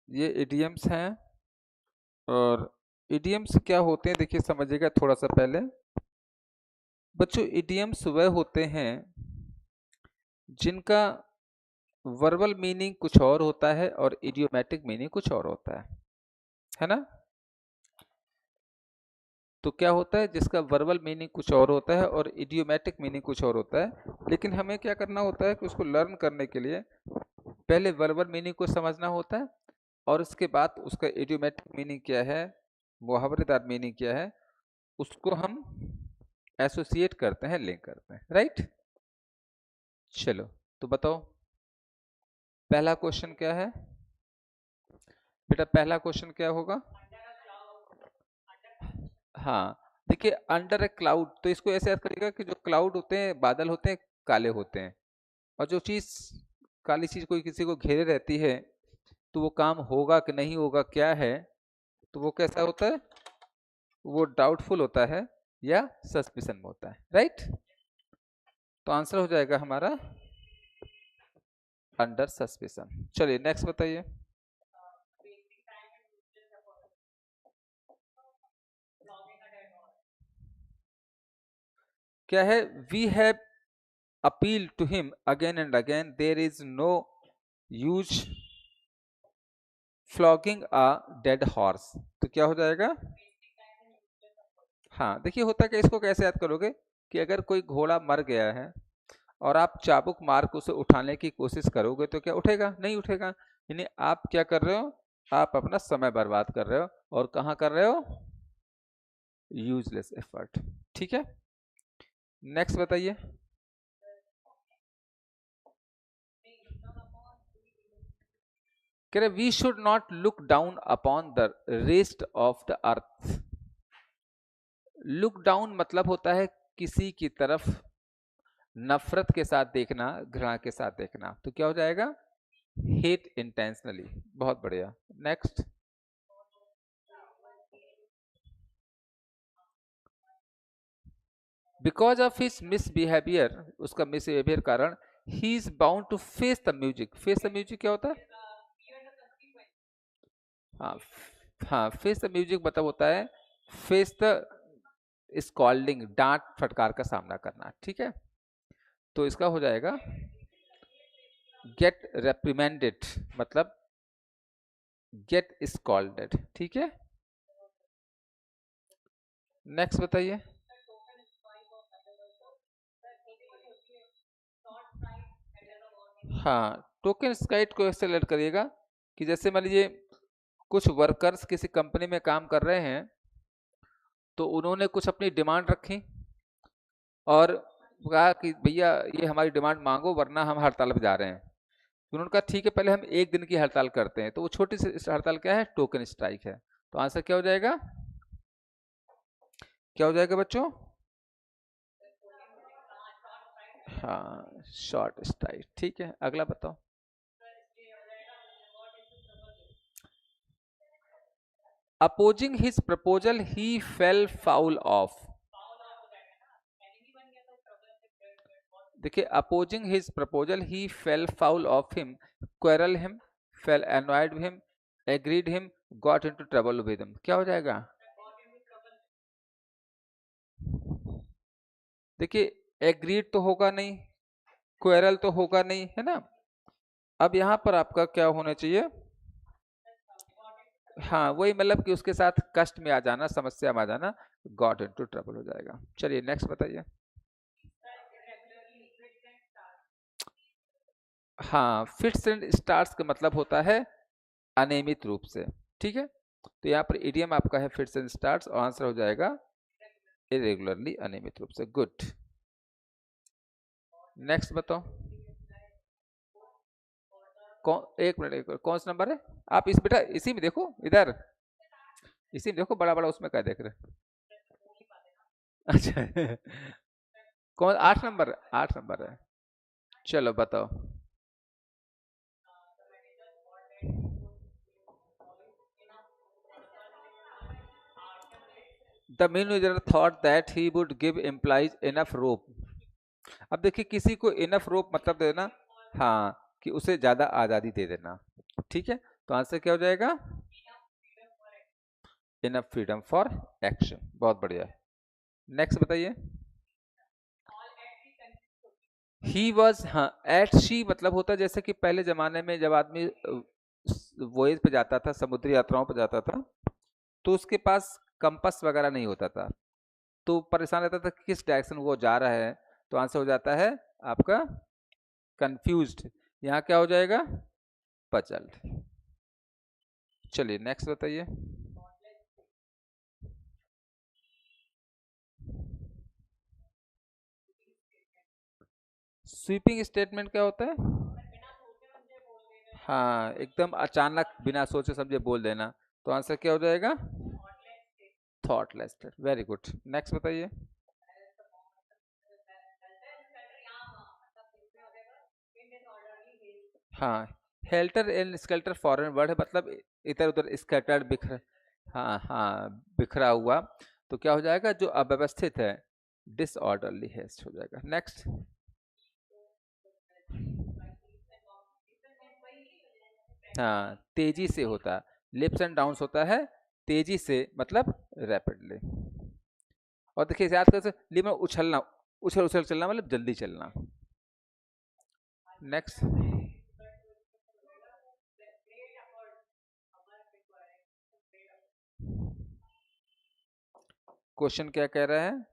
ये इडियम्स हैं और इडियम्स क्या होते हैं देखिए समझिएगा थोड़ा सा पहले बच्चों। इडियम्स वह होते हैं जिनका वर्बल मीनिंग कुछ और होता है और इडियोमैटिक मीनिंग कुछ और होता है ना। तो क्या होता है जिसका वर्बल मीनिंग कुछ और होता है और इडियोमैटिक मीनिंग कुछ और होता है, लेकिन हमें क्या करना होता है कि उसको लर्न करने के लिए पहले वर्बल मीनिंग को समझना होता है और उसके बाद उसका इडियोमैटिक मीनिंग क्या है, मुहावरेदार मीनिंग क्या है, उसको हम एसोसिएट करते हैं, लिंक करते हैं, राइट। चलो तो बताओ पहला क्वेश्चन क्या है बेटा, पहला क्वेश्चन क्या होगा। हाँ देखिए अंडर ए क्लाउड, तो इसको ऐसे याद करिएगा कि जो क्लाउड होते हैं, बादल होते हैं, काले होते हैं, और जो चीज काली चीज कोई किसी को घेरे रहती है तो वो काम होगा कि नहीं होगा क्या है, तो वो कैसा होता है, वो डाउटफुल होता है या सस्पिशन में होता है, राइट। तो आंसर हो जाएगा हमारा अंडर सस्पिशन। चलिए नेक्स्ट बताइए। क्या है, we have appeal to him again and again, there is no use flogging a dead horse, तो क्या हो जाएगा। हाँ देखिए होता क्या, इसको कैसे याद करोगे कि अगर कोई घोड़ा मर गया है और आप चाबुक मार के उसे उठाने की कोशिश करोगे तो क्या उठेगा, नहीं उठेगा। यानी आप क्या कर रहे हो, आप अपना समय बर्बाद कर रहे हो, और कहाँ कर रहे हो, यूजलेस एफर्ट। ठीक है नेक्स्ट बताइए। कह रहे we should not look down upon the rest of the earth. Look down मतलब होता है किसी की तरफ नफरत के साथ देखना, घृणा के साथ देखना, तो क्या हो जाएगा, हेट इंटेंशनली। बहुत बढ़िया next. Because of his misbehaviour, उसका मिसबिहेवियर कारण, he is bound to face the music. Face the music क्या होता है, हाँ हाँ फेस द म्यूजिक मतलब होता है फेस द स्कॉल्डिंग, डांट फटकार का सामना करना, ठीक है। तो इसका हो जाएगा गेट रेप्रिमेंडेड, मतलब गेट स्कॉल्डेड, ठीक है। नेक्स्ट बताइए। हाँ टोकन स्काइट को ऐसे ऐड करिएगा कि जैसे मान लीजिए कुछ वर्कर्स किसी कंपनी में काम कर रहे हैं, तो उन्होंने कुछ अपनी डिमांड रखी और कहा कि भैया ये हमारी डिमांड मांगो वरना हम हड़ताल पे जा रहे हैं। तो उन्होंने कहा ठीक है पहले हम एक दिन की हड़ताल करते हैं, तो वो छोटी सी हड़ताल क्या है, टोकन स्ट्राइक है। तो आंसर क्या हो जाएगा, क्या हो जाएगा बच्चों, हाँ शॉर्ट स्ट्राइक, ठीक है। अगला बताओ। Opposing his proposal he fell foul of. देखिए opposing his proposal he fell foul of him, quarrel him, fell annoyed him, agreed him, got into trouble with him, क्या हो जाएगा। देखिए एग्रीड तो होगा नहीं, क्वेरल तो होगा नहीं, है ना। अब यहां पर आपका क्या होना चाहिए, हाँ वही मतलब कि उसके साथ कष्ट में आ जाना, समस्या में आ जाना, गॉट इनटू ट्रबल हो जाएगा। चलिए नेक्स्ट बताइए। हाँ फिट्स एंड स्टार्ट्स का मतलब होता है अनियमित रूप से, ठीक है। तो यहाँ पर इडियम आपका है फिट्स एंड स्टार्ट्स, और आंसर हो जाएगा इरेगुलरली, अनियमित रूप से, गुड। नेक्स्ट बताओ। कौन, एक मिनट एक मिनट, कौन सा नंबर है, आप इस बेटा इसी में देखो, इधर इसी में देखो, बड़ा बड़ा उसमें क्या देख रहे हैं? अच्छा कौन, 8 नंबर, 8 नंबर है। चलो बताओ। The manager thought that he would give employees enough rope. अब देखिए किसी को इनफ रोप मतलब देना, हाँ, कि उसे ज्यादा आजादी दे देना। ठीक है, तो आंसर क्या हो जाएगा? Enough freedom for action. बहुत बढ़िया। नेक्स्ट बताइए। ही वॉज, हाँ, एट शी मतलब होता है जैसे कि पहले जमाने में जब आदमी वोएज पे जाता था, समुद्री यात्राओं पे जाता था, तो उसके पास कंपास वगैरह नहीं होता था, तो परेशान रहता था कि किस डायरेक्शन वो जा रहा है। तो आंसर हो जाता है आपका कंफ्यूज्ड। यहाँ क्या हो जाएगा? पजल्ड। चलिए नेक्स्ट बताइए। स्वीपिंग स्टेटमेंट क्या होता है? हाँ, एकदम अचानक बिना सोचे समझे बोल देना। तो आंसर क्या हो जाएगा? थॉटलेस। Very good. नेक्स्ट बताइए। हाँ, helter and skeletal foreign word है, मतलब इधर उधर स्कैटर्ड, बिखर, हाँ हाँ, बिखरा हुआ। तो क्या हो जाएगा? जो अव्यवस्थित है, डिसऑर्डरली हेस्ट हो जाएगा। नेक्स्ट। हाँ, तेजी से होता है, लिप्स एंड डाउन्स होता है तेजी से, मतलब रैपिडली। और देखिए याद कर, लिप में उछलना, उछल उछल चलना मतलब जल्दी चलना। नेक्स्ट। क्वेश्चन क्या कह रहा है?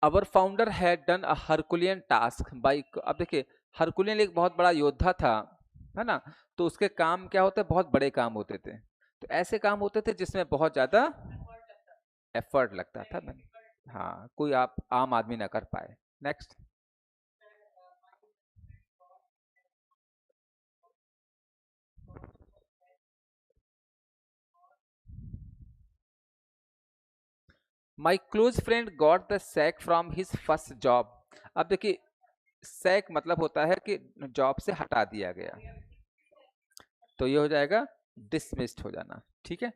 Our founder had done a herculean task by. अब देखिए, हरकुलियन एक बहुत बड़ा योद्धा था, है ना? तो उसके काम क्या होते, बहुत बड़े काम होते थे। तो ऐसे काम होते थे जिसमें बहुत ज्यादा एफर्ट लगता था। मैंने, हाँ, कोई आप आम आदमी ना कर पाए। Next. My close friend got the sack from his first job. अब देखिए, सैक मतलब होता है कि जॉब से हटा दिया गया, तो ये हो जाएगा डिसमिस्ड हो जाना। ठीक है,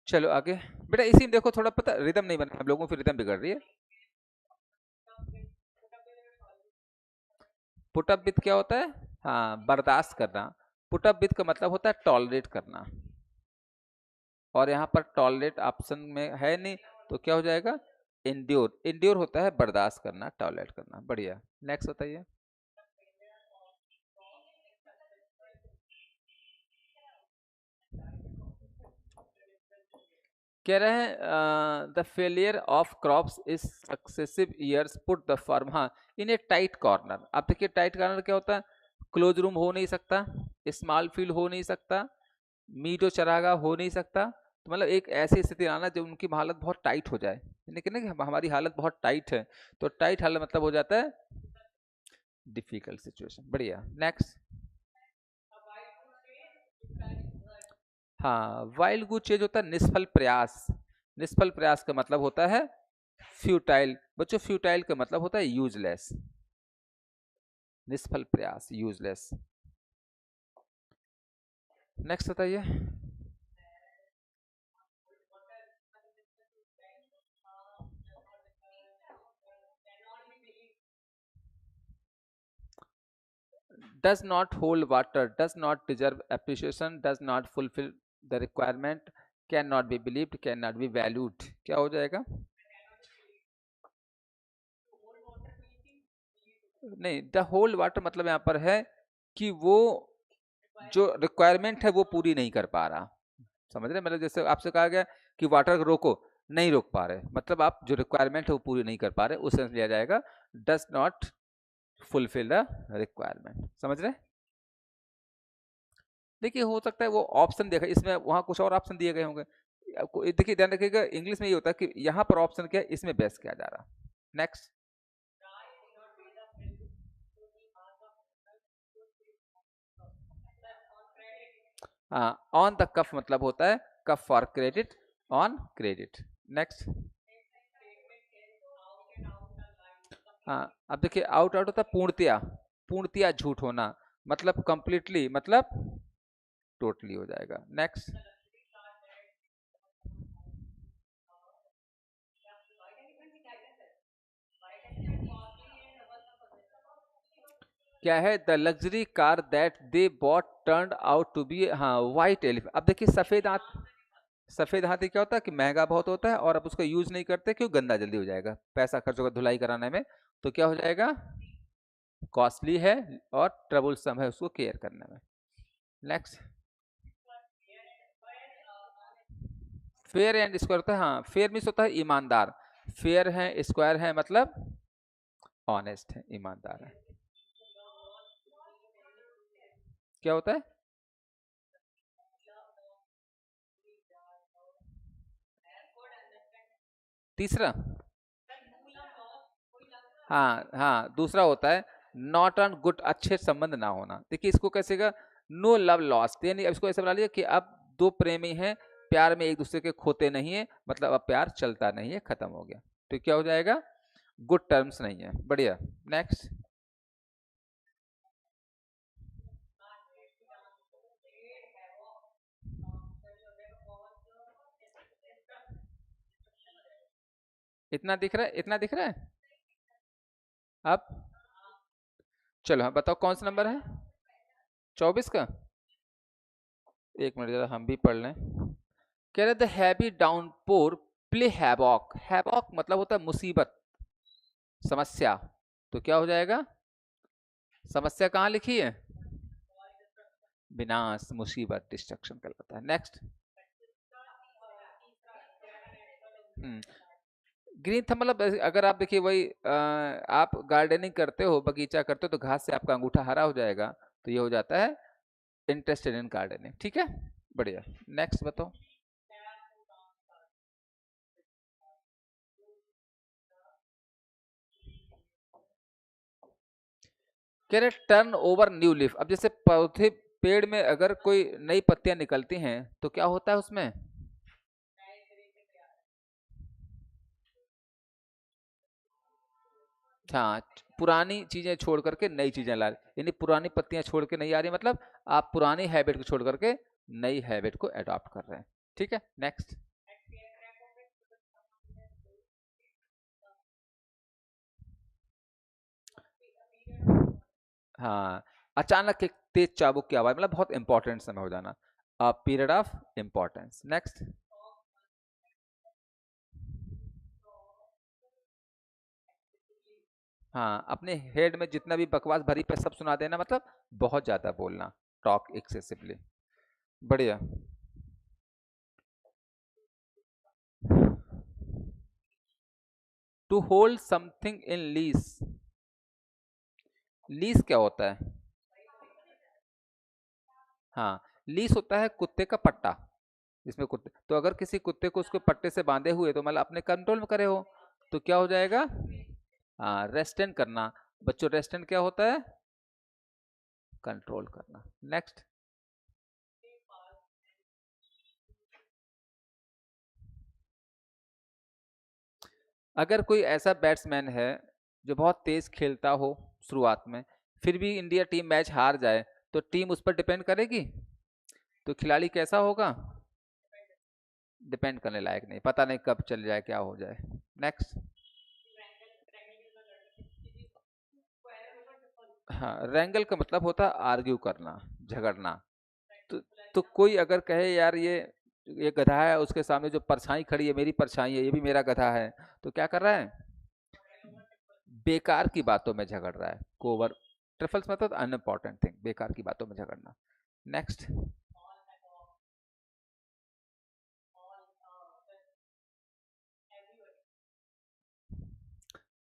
चलो आगे। बेटा इसी में देखो, थोड़ा पता रिदम नहीं बना, हम लोगों की रिदम बिगड़ रही है। पुटअप विथ क्या होता है? हाँ, बर्दाश्त करना। पुटअप विथ का मतलब होता है टॉलरेट करना, और यहाँ पर टॉलरेट ऑप्शन में है नहीं, तो क्या हो जाएगा? इंड्योर। इंड्योर होता है बर्दाश्त करना, टॉलरेट करना। बढ़िया। नेक्स्ट बताइए। कह रहे हैं the failure of crops is successive years put the farm, हाँ, इन ए टाइट कॉर्नर। अब देखिए टाइट कॉर्नर क्या होता है? क्लोज रूम हो नहीं सकता, स्मॉल फील्ड हो नहीं सकता, मीडो चरागा हो नहीं सकता। तो मतलब एक ऐसी स्थिति आना जब उनकी हालत बहुत टाइट हो जाए, लेकिन ना कि हमारी हालत बहुत टाइट है, तो टाइट हालत मतलब हो जाता है डिफिकल्ट सिचुएशन। बढ़िया। नेक्स्ट। हाँ, वाइल्ड गूज चेज होता है निष्फल प्रयास। निष्फल प्रयास का मतलब होता है फ्यूटाइल। बच्चों फ्यूटाइल का मतलब होता है यूजलेस। निष्फल प्रयास, यूजलेस। नेक्स्ट बताइए। Does not hold water, does not deserve appreciation, does not fulfil the requirement, can not be believed, can not be valued. क्या हो जाएगा? नहीं, द होल्ड वाटर मतलब यहाँ पर है कि वो जो रिक्वायरमेंट है वो पूरी नहीं कर पा रहा। समझ रहे हैं? मतलब जैसे आपसे कहा गया कि वाटर को रोको, नहीं रोक पा रहे, मतलब आप जो रिक्वायरमेंट है वो पूरी नहीं कर पा रहे, उस सेंस लिया जाएगा does not fulfil the requirement. समझ रहे हैं? देखिए हो सकता है वो ऑप्शन देखा इसमें, वहां कुछ और ऑप्शन दिए गए होंगे। देखिए ध्यान रखिएगा, इंग्लिश में ये होता है कि यहाँ पर ऑप्शन क्या है, इसमें बेस किया जा रहा। नेक्स्ट। हाँ, ऑन द कफ मतलब होता है cuff for credit, on credit. Next. हाँ, अब देखिए आउट आउट होता है पूर्णतया, पूर्णतया झूठ होना, मतलब कंप्लीटली, मतलब टोटली हो जाएगा। नेक्स्ट। क्या है? The luxury car that they bought turned out to be, हाँ, वाइट एलिफेंट। अब देखिए सफेद हाथी क्या होता है कि महंगा बहुत होता है और आप उसका यूज नहीं करते, क्यों? गंदा जल्दी हो जाएगा, पैसा खर्च होगा धुलाई कराने में, तो क्या हो जाएगा? कॉस्टली है और ट्रबुलसम है उसको केयर करने में। नेक्स्ट, फेयर एंड स्क्वायर होता है, हाँ, फेयर मीन्स होता है ईमानदार, फेयर है, स्क्वायर है मतलब ऑनेस्ट है, ईमानदार है। क्या होता है? तीसरा, हाँ हाँ, दूसरा होता है नॉट ऑन गुड, अच्छे संबंध ना होना। देखिए इसको कैसे का, नो लव लॉस्ट, यानी अब इसको ऐसे बना लीजिए कि अब दो प्रेमी हैं, प्यार में एक दूसरे के खोते नहीं है, मतलब अब प्यार चलता नहीं है, खत्म हो गया, तो क्या हो जाएगा? गुड टर्म्स नहीं है। बढ़िया। नेक्स्ट, इतना दिख रहा है, इतना दिख रहा है। अब चलो, हाँ बताओ कौन सा नंबर है? 24 का। एक मिनट जरा हम भी पढ़ लें। कह रहे the heavy downpour play havoc, havoc मतलब होता है मुसीबत, समस्या, तो क्या हो जाएगा? समस्या कहाँ लिखी है? विनाश, मुसीबत, डिस्ट्रक्शन कहलाता है। नेक्स्ट, ग्रीन थंब मतलब अगर आप देखिए वही आप गार्डनिंग करते हो, बगीचा करते हो, तो घास से आपका अंगूठा हरा हो जाएगा, तो ये हो जाता है इंटरेस्टेड इन गार्डनिंग। ठीक है, बढ़िया। नेक्स्ट बताओ। कह रहे टर्न ओवर न्यू लीफ, अब जैसे पौधे, पेड़ में अगर कोई नई पत्तियां निकलती हैं तो क्या होता है उसमें? हाँ, पुरानी चीजें छोड़ करके नई चीजें ला रही, यानी पुरानी पत्तियां छोड़ के नहीं आ रही, मतलब आप पुरानी हैबिट को छोड़ करके नई हैबिट को अडॉप्ट कर रहे हैं। ठीक है, नेक्स्ट। हाँ, अचानक एक तेज चाबुक की आवाज, मतलब बहुत इंपॉर्टेंट समय हो जाना, a period of importance. Next, हाँ, अपने हेड में जितना भी बकवास भरी पे सब सुना देना, मतलब बहुत ज्यादा बोलना, टॉक एक्सेसिवली। बढ़िया। To hold something in lease, lease क्या होता है? हाँ, लीज होता है कुत्ते का पट्टा, जिसमें कुत्ते, तो अगर किसी कुत्ते को उसके पट्टे से बांधे हुए तो मतलब अपने कंट्रोल में करे हो, तो क्या हो जाएगा? हाँ, रेस्टेंट करना। बच्चों, रेस्टेंट क्या होता है? कंट्रोल करना। नेक्स्ट, अगर कोई ऐसा बैट्समैन है जो बहुत तेज खेलता हो शुरुआत में, फिर भी इंडिया टीम मैच हार जाए, तो टीम उस पर डिपेंड करेगी, तो खिलाड़ी कैसा होगा? डिपेंड करने लायक नहीं, पता नहीं कब चल जाए, क्या हो जाए। नेक्स्ट, हाँ, रैंगल का मतलब होता है आर्ग्यू करना, झगड़ना। तो कोई अगर कहे यार ये गधा है, उसके सामने जो परछाई खड़ी है, मेरी परछाई है, ये भी मेरा गधा है, तो क्या कर रहा है? बेकार की बातों में झगड़ रहा है, कोवर, ट्रिफल्स मतलब अनइम्पोर्टेंट थिंग, बेकार की बातों में झगड़ना। नेक्स्ट,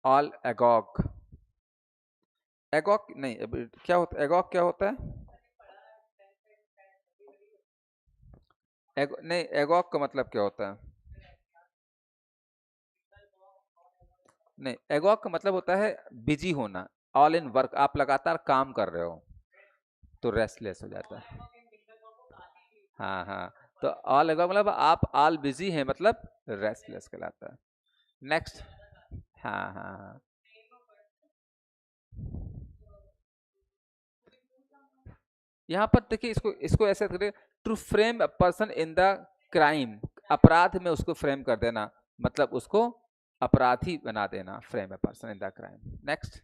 ऑल एगॉग, एगॉग नहीं, क्या होता है एगॉग, क्या होता है? नहीं, एगॉग का मतलब क्या होता है? नहीं, एगॉग का मतलब होता है बिजी होना, ऑल इन वर्क, आप लगातार काम कर रहे हो, तो रेस्टलेस हो जाता है। हाँ हाँ, तो ऑल एगॉग मतलब आप ऑल बिजी हैं, मतलब रेस्टलेस कहलाता है। नेक्स्ट, हाँ हाँ हाँ, यहाँ पर देखिए इसको इसको ऐसे करिए, to frame a person in the crime, अपराध में उसको फ्रेम कर देना, मतलब उसको अपराधी बना देना, frame a person in the crime. Next,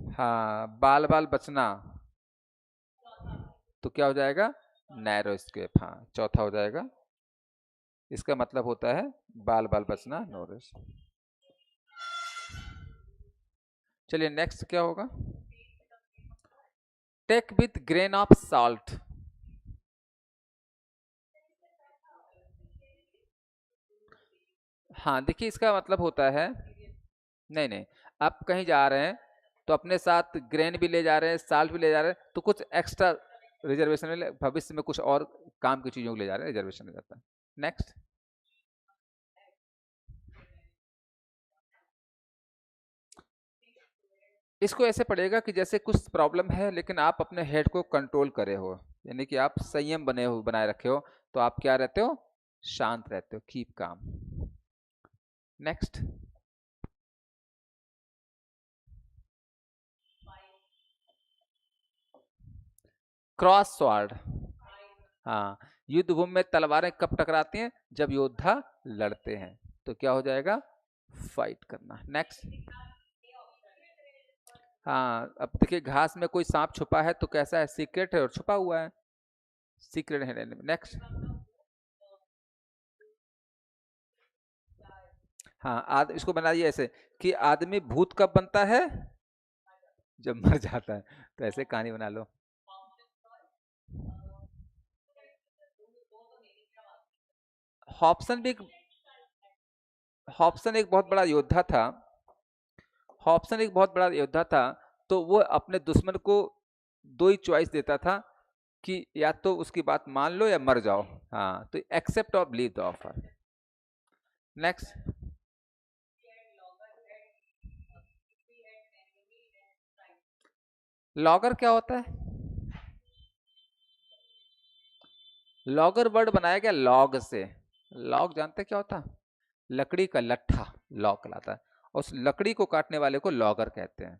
हाँ, बाल बाल बचना, तो क्या हो जाएगा? Narrow escape. हाँ, चौथा हो जाएगा। इसका मतलब होता है बाल बाल बचना, नोरिश। चलिए नेक्स्ट क्या होगा? Take with grain of salt. हाँ देखिए, इसका मतलब होता है, नहीं नहीं, आप कहीं जा रहे हैं तो अपने साथ ग्रेन भी ले जा रहे हैं, साल्ट भी ले जा रहे हैं, तो कुछ एक्स्ट्रा रिजर्वेशन में भविष्य में कुछ और काम की चीजों को ले जा रहे हैं, रिजर्वेशन हो जाता है। नेक्स्ट। इसको ऐसे पड़ेगा कि जैसे कुछ प्रॉब्लम है लेकिन आप अपने हेड को कंट्रोल करे हो, यानी कि आप संयम बने हो, बनाए रखे हो, तो आप क्या रहते हो? शांत रहते हो, keep calm. Next. Cross sword. हाँ, युद्ध भूमि में तलवारें कब टकराती हैं? जब योद्धा लड़ते हैं। तो क्या हो जाएगा? फाइट करना। नेक्स्ट। हाँ, अब देखिए घास में कोई सांप छुपा है तो कैसा है? सीक्रेट है और छुपा हुआ है, सीक्रेट है। नेक्स्ट। हाँ, इसको बनाइए ऐसे कि आदमी भूत कब बनता है? जब मर जाता है। तो ऐसे कहानी बना लो। हॉब्सन भी एक, हॉब्सन एक बहुत बड़ा योद्धा था। हॉब्सन एक बहुत बड़ा योद्धा था, तो वो अपने दुश्मन को दो ही चॉइस देता था कि या तो उसकी बात मान लो या मर जाओ। हाँ, तो एक्सेप्ट और believe the offer. Next. Logger क्या होता है? लॉगर वर्ड बनाया गया लॉग से। लॉग जानते क्या होता है? लकड़ी का लट्ठा लॉग कहलाता है, और उस लकड़ी को काटने वाले को लॉगर कहते हैं,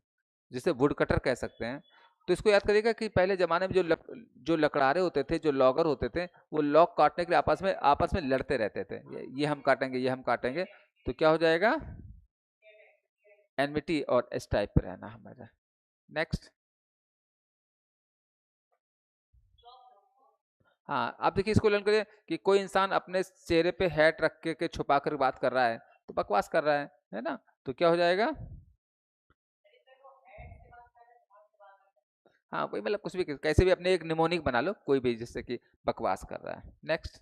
जिसे वुड कटर कह सकते हैं। तो इसको याद करिएगा कि पहले जमाने में जो लकड़ारे होते थे, जो लॉगर होते थे, वो लॉग काटने के लिए आपस में लड़ते रहते थे, ये हम काटेंगे, ये हम काटेंगे। तो क्या हो जाएगा? एनमिटी और इस टाइप पे रहना हमारा। नेक्स्ट। हाँ, आप देखिए इसको लर्न करिए कि कोई इंसान अपने चेहरे पे हैट रख के छुपा कर बात कर रहा है तो बकवास कर रहा है ना? तो क्या हो जाएगा? हाँ, कोई मतलब कुछ भी कैसे भी अपने एक निमोनिक बना लो, कोई भी, जिससे कि बकवास कर रहा है। नेक्स्ट।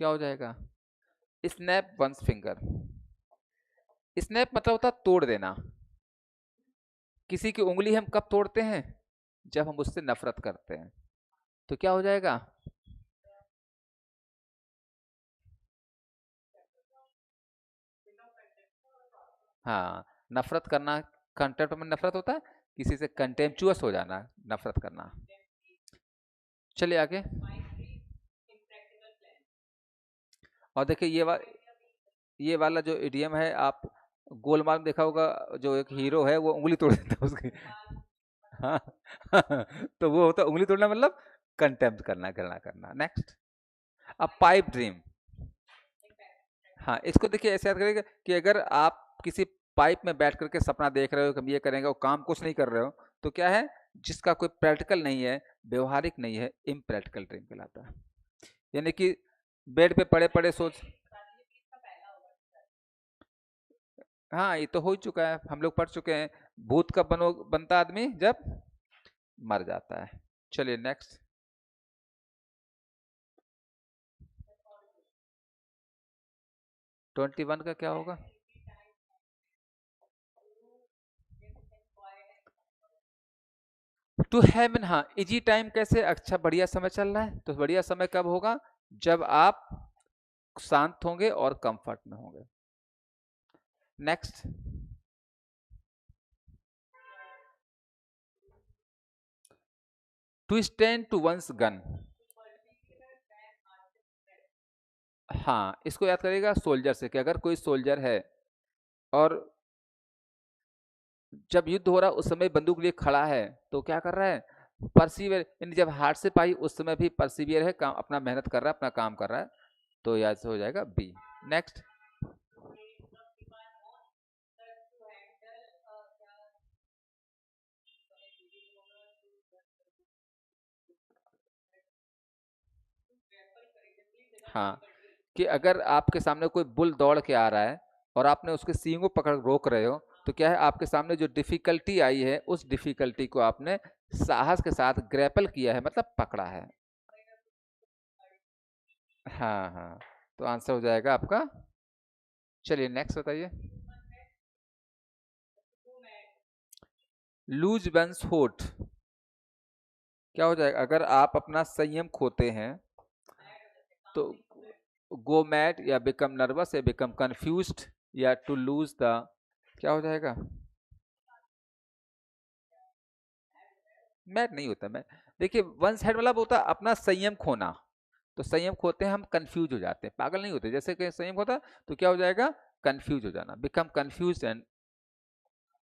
क्या हो जाएगा? Snap once finger. स्नैप मतलब होता है तोड़ देना। किसी की उंगली हम कब तोड़ते हैं? जब हम उससे नफरत करते हैं। तो क्या हो जाएगा? हाँ, नफरत करना, कंटेम्प्ट में नफरत होता है, किसी से कंटेम्पचुअस हो जाना, नफरत करना। चलिए आगे। और देखिए ये वाला जो इडियम है, आप गोलमाल में देखा होगा, जो एक हीरो है वो उंगली तोड़ देता है उसकी। हाँ। तो वो होता है उंगली तोड़ना, मतलब कंटेम्प्ट करना, घृणा करना। नेक्स्ट। अब पाइप ड्रीम। हाँ, इसको देखिए ऐसे याद करिएगा कि अगर आप किसी पाइप में बैठ करके सपना देख रहे हो कि हम ये करेंगे, और काम कुछ नहीं कर रहे हो, तो क्या है? जिसका कोई प्रैक्टिकल नहीं है, व्यवहारिक नहीं है, इम्प्रैक्टिकल ड्रीम कहलाता है। यानी कि बेड पे पड़े पड़े सोच। हाँ, ये तो हो ही चुका है, हम लोग पढ़ चुके हैं। भूत कब बनता आदमी? जब मर जाता है। चलिए नेक्स्ट। 21 का क्या होगा? टू हैव, हाँ, इजी टाइम कैसे? अच्छा, बढ़िया समय चल रहा है, तो बढ़िया समय कब होगा? जब आप शांत होंगे और कंफर्ट में होंगे। Next. To stand to one's gun. हाँ, इसको याद करिएगा सोल्जर से, कि अगर कोई सोल्जर है और जब युद्ध हो रहा है उस समय बंदूक लिए खड़ा है, तो क्या कर रहा है? परसिवियर, यानी जब हार्ड से पाई उस समय भी परसिवियर है, काम अपना मेहनत कर रहा है, अपना काम कर रहा है। तो याद से हो जाएगा बी। नेक्स्ट। हाँ, कि अगर आपके सामने कोई बुल दौड़ के आ रहा है और आपने उसके सींगों पकड़ रोक रहे हो, तो क्या है, आपके सामने जो डिफिकल्टी आई है उस डिफिकल्टी को आपने साहस के साथ ग्रैपल किया है, मतलब पकड़ा है। हाँ हाँ, तो आंसर हो जाएगा आपका। चलिए नेक्स्ट बताइए। लूज वंस होठ, क्या हो जाएगा अगर आप अपना संयम खोते हैं? तो गो मैड, या बिकम नर्वस, या बिकम कंफ्यूज्ड, या टू लूज द, क्या हो जाएगा? मैड नहीं होता। मैं, देखिए, वन साइड वाला होता है अपना संयम खोना। तो संयम खोते हैं हम, कंफ्यूज हो जाते हैं, पागल नहीं होते। जैसे कि संयम होता तो क्या हो जाएगा? कंफ्यूज हो जाना, बिकम कंफ्यूज। And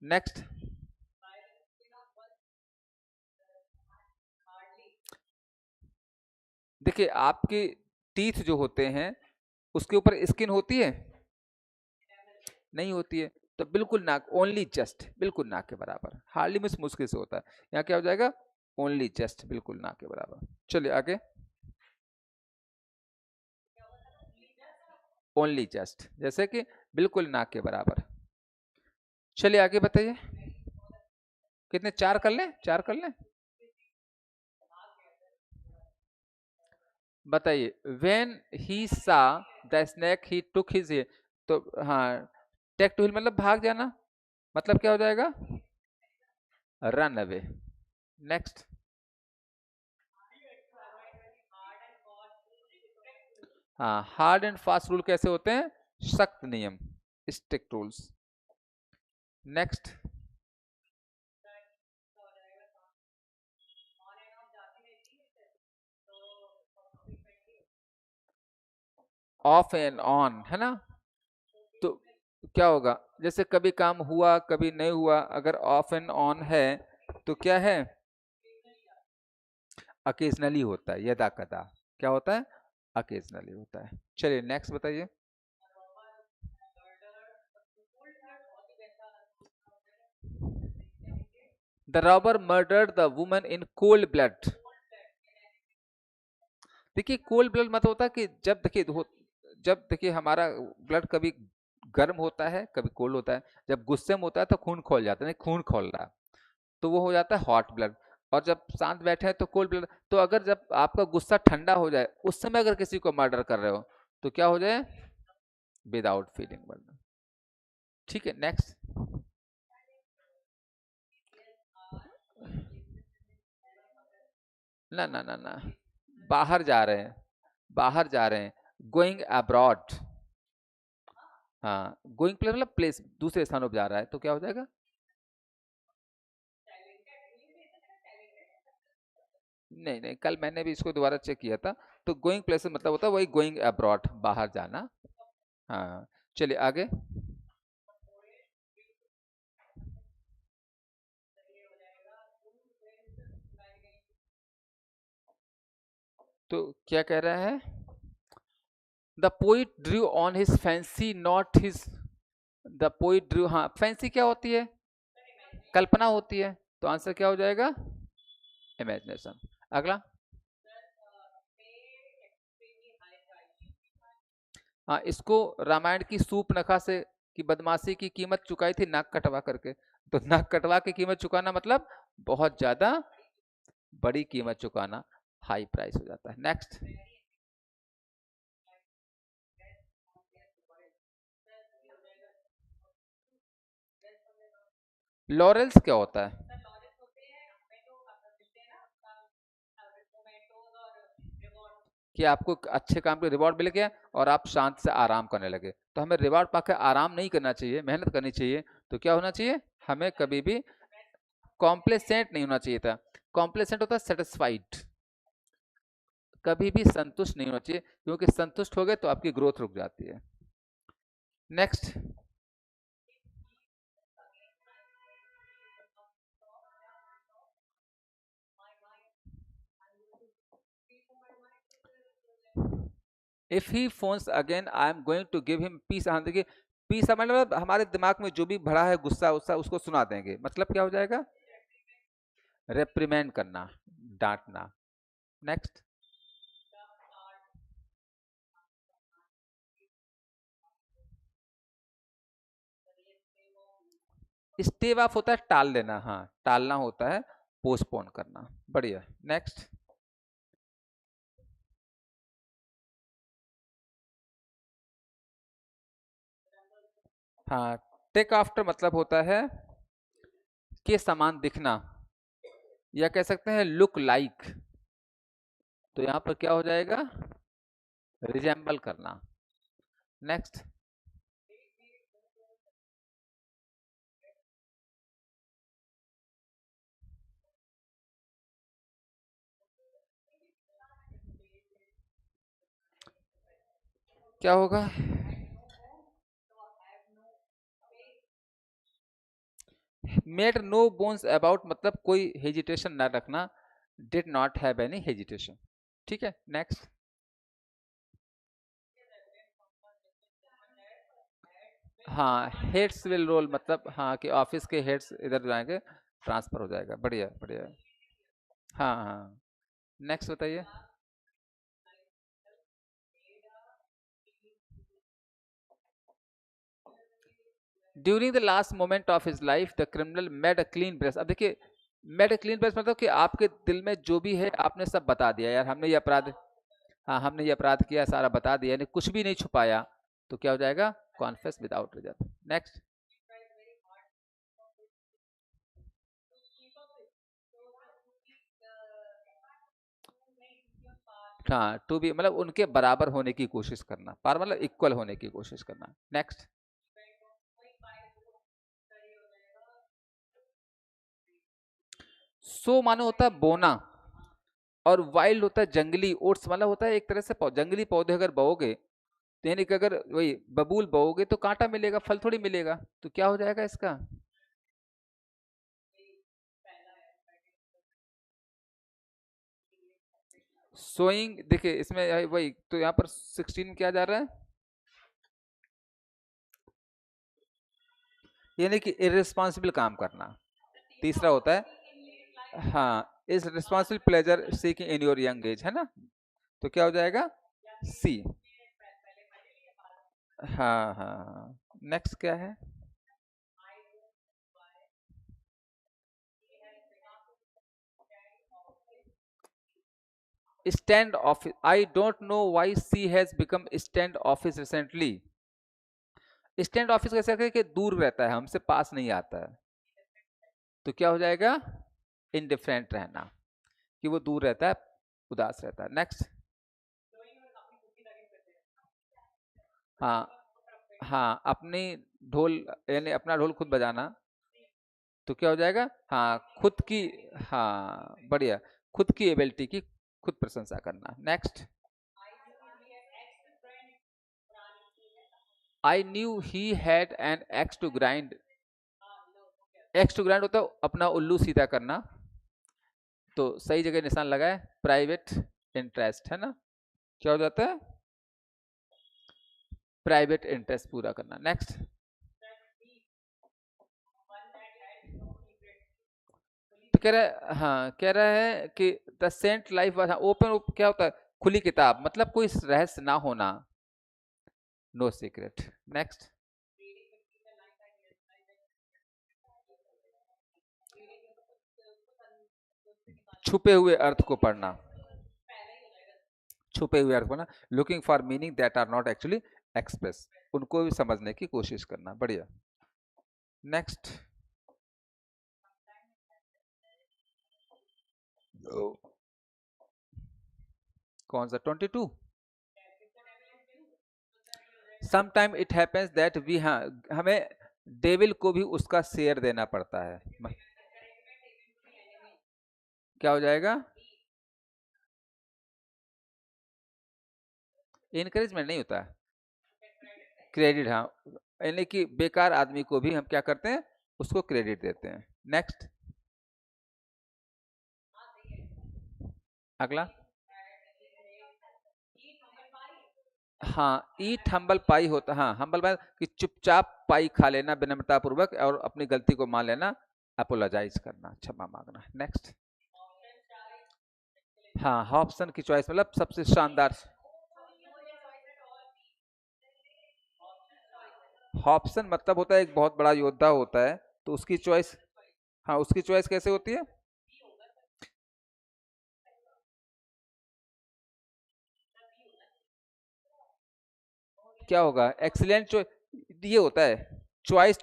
next. देखिए, आपके टीथ जो होते हैं उसके ऊपर स्किन होती है? नहीं होती है। तो बिल्कुल नाक, ओनली जस्ट, बिल्कुल नाक के बराबर। हार्डली मीन्स मुश्किल से होता है। यहाँ क्या हो जाएगा? ओनली जस्ट, बिल्कुल नाक के बराबर। चलिए आगे। ओनली जस्ट, जैसे कि बिल्कुल नाक के बराबर। चलिए आगे बताइए। कितने, चार कर लें, चार कर लें? बताइए। व्हेन ही सा the snake he took his, तो हाँ, टेक टू हिल मतलब भाग जाना, मतलब क्या हो जाएगा? Run away. नेक्स्ट। हाँ, हार्ड एंड फास्ट रूल कैसे होते हैं? सख्त नियम, strict rules. Next. Of and on, है ना? तो क्या होगा? जैसे कभी काम हुआ कभी नहीं हुआ, अगर ऑफ एंड ऑन है तो क्या है? अकेजनली होता है, यदा कदा। क्या होता है? अकेजनली होता है। चलिए नेक्स्ट बताइए। The robber murdered the woman in cold blood. देखिए, कोल्ड ब्लड मतलब होता है कि जब देखिए जब देखिए हमारा ब्लड कभी गर्म होता है कभी कोल्ड होता है। जब गुस्से में होता है तो खून खोल जाता है, नहीं खून खोल रहा है, तो वो हो जाता है हॉट ब्लड। और जब शांत बैठे हैं तो कोल्ड ब्लड। तो अगर जब आपका गुस्सा ठंडा हो जाए उस समय अगर किसी को मर्डर कर रहे हो तो क्या हो जाए? Without feeling murder. ठीक है, नेक्स्ट। ना ना ना ना, बाहर जा रहे हैं, बाहर जा रहे हैं, गोइंग अब्रॉड। हाँ, गोइंग प्लेस मतलब प्लेस, दूसरे स्थानों पर जा रहा है, तो क्या हो जाएगा? नहीं नहीं, कल मैंने भी इसको दोबारा चेक किया था। तो गोइंग प्लेसेस मतलब होता है वही गोइंग अब्रॉड, बाहर जाना। हाँ। चलिए आगे। तो क्या कह रहा है? The poet Drew on his fancy not his. The poet Drew, हाँ, फैंसी क्या होती है? कल्पना होती है। तो आंसर क्या हो जाएगा? इमेजिनेशन। अगला। हाँ, इसको रामायण की सूप नखा से की बदमाशी की कीमत चुकाई थी नाक कटवा करके। तो नाक कटवा के कीमत चुकाना मतलब बहुत ज्यादा बड़ी कीमत चुकाना, हाई प्राइस हो जाता है। नेक्स्ट। लॉरेल्स क्या होता है? कि आपको अच्छे काम के रिवॉर्ड मिल गया और आप शांत से आराम करने लगे। तो हमें रिवॉर्ड पाकर आराम नहीं करना चाहिए, मेहनत करनी चाहिए। तो क्या होना चाहिए? हमें कभी भी कॉम्प्लेसेंट नहीं होना चाहिए था। कॉम्प्लेसेंट होता है सेटिस्फाइड, कभी भी संतुष्ट नहीं होना चाहिए, क्योंकि संतुष्ट हो गए तो आपकी ग्रोथ रुक जाती है। Next. If he phones again I am going to give him piece. हाँ देखिए, पीस मतलब हमारे दिमाग में जो भी भरा है गुस्सा उस्सा उसको सुना देंगे, मतलब क्या हो जाएगा, रेप्रीमेंड करना, डांटना। नेक्स्ट, स्टेव ऑफ होता है टाल देना, हाँ टालना होता है, पोस्टपोन करना। बढ़िया। नेक्स्ट, हाँ टेक आफ्टर मतलब होता है के समान दिखना, या कह सकते हैं लुक लाइक। तो यहाँ पर क्या हो जाएगा, रिजेंबल करना। नेक्स्ट, क्या होगा, मेड नो बोन्स अबाउट मतलब कोई हेजिटेशन ना रखना, did not have any hesitation. ठीक है। नेक्स्ट, हाँ हेड्स विल रोल मतलब हाँ कि ऑफिस के हेड्स इधर जाएंगे, ट्रांसफर हो जाएगा। बढ़िया बढ़िया। हाँ हाँ। नेक्स्ट बताइए। During the last moment of his life the criminal made a clean breast. अब देखिए, मेड अ क्लीन ब्रेस्ट मतलब कि आपके दिल में जो भी है आपने सब बता दिया, यार हमने ये अपराध, हाँ हमने ये अपराध किया सारा बता दिया, यानी कुछ भी नहीं छुपाया। तो क्या हो जाएगा, कॉन्फेस विदाउट रिजर्व। नेक्स्ट, हाँ टू बी मतलब उनके बराबर होने की कोशिश करना, पार मतलब इक्वल होने की कोशिश करना। नेक्स्ट, सो मानो होता है बोना, और वाइल्ड होता है जंगली, ओट्स मतलब होता है एक तरह से जंगली पौधे अगर बोओगे, तो यानी कि अगर वही बबूल बोओगे तो कांटा मिलेगा, फल थोड़ी मिलेगा। तो क्या हो जाएगा इसका, सोइंग। देखिए इसमें वही तो यहाँ पर 16 क्या जा रहा है, यानी कि इररिस्पॉन्सिबल काम करना। तीसरा होता है हाँ is responsible pleasure seeking in your young age, है ना। तो क्या हो जाएगा, सी। हाँ हाँ। नेक्स्ट क्या है, standoffish. I don't know why she has become standoffish recently. Standoffish कैसे है कि दूर रहता है हमसे, पास नहीं आता है। तो क्या हो जाएगा, इनडिफरेंट रहना, कि वो दूर रहता है, उदास रहता है। नेक्स्ट, हाँ हाँ अपनी ढोल, यानी अपना ढोल खुद बजाना। तो क्या हो जाएगा, हाँ खुद की, हाँ बढ़िया, खुद की एबिलिटी की खुद प्रशंसा करना। Next, I knew he had an axe to grind. Axe to grind होता है अपना उल्लू सीधा करना, तो सही जगह निशान लगाए, प्राइवेट इंटरेस्ट, है ना। क्या हो जाता है, प्राइवेट इंटरेस्ट पूरा करना। नेक्स्ट, तो कह रहा है, हाँ कह रहा है कि द सेंट लाइफ ओपन, क्या होता है, खुली किताब मतलब कोई रहस्य ना होना, नो सीक्रेट। नेक्स्ट, छुपे हुए अर्थ को पढ़ना, छुपे हुए अर्थ पढ़ना, looking for meaning that are not actually express, उनको भी समझने की कोशिश करना। बढ़िया। नेक्स्ट, कौन सा 22, sometime it happens that we, हाँ हमें डेविल को भी उसका शेयर देना पड़ता है। क्या हो जाएगा, इनकरेजमेंट नहीं होता, क्रेडिट, हाँ यानी कि बेकार आदमी को भी हम क्या करते हैं, उसको क्रेडिट देते हैं। नेक्स्ट, अगला, हाँ, ईट हम्बल पाई होता, हाँ हम्बल पाई कि चुपचाप पाई खा लेना विनम्रता पूर्वक और अपनी गलती को मान लेना, अपोलोजाइज करना, क्षमा मांगना। नेक्स्ट। हाँ, हॉब्सन की चॉइस मतलब सबसे शानदार। हॉब्सन मतलब होता है एक बहुत बड़ा योद्धा होता है, तो उसकी चॉइस। हाँ, उसकी चॉइस कैसे होती है? क्या होगा? एक्सीलेंट चॉइस ये होता है, चॉइस